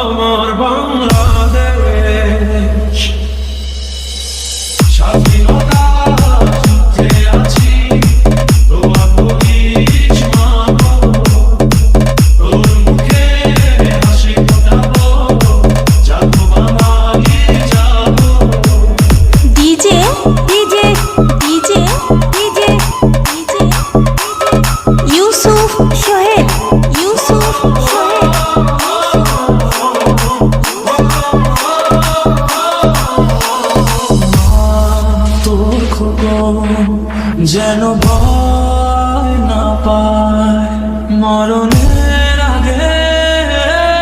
আমার বাংলাদেশ। স্বাধীনতা যুদ্ধে আছি, দোয়া করিস মা গো, তোর মুখে হাসি ফোটাবো, যাবো বাঙালি যাবো। DJ DJ DJ DJ DJ Yusuf Sohel, Yusuf Sohel. তোর খোকন যেন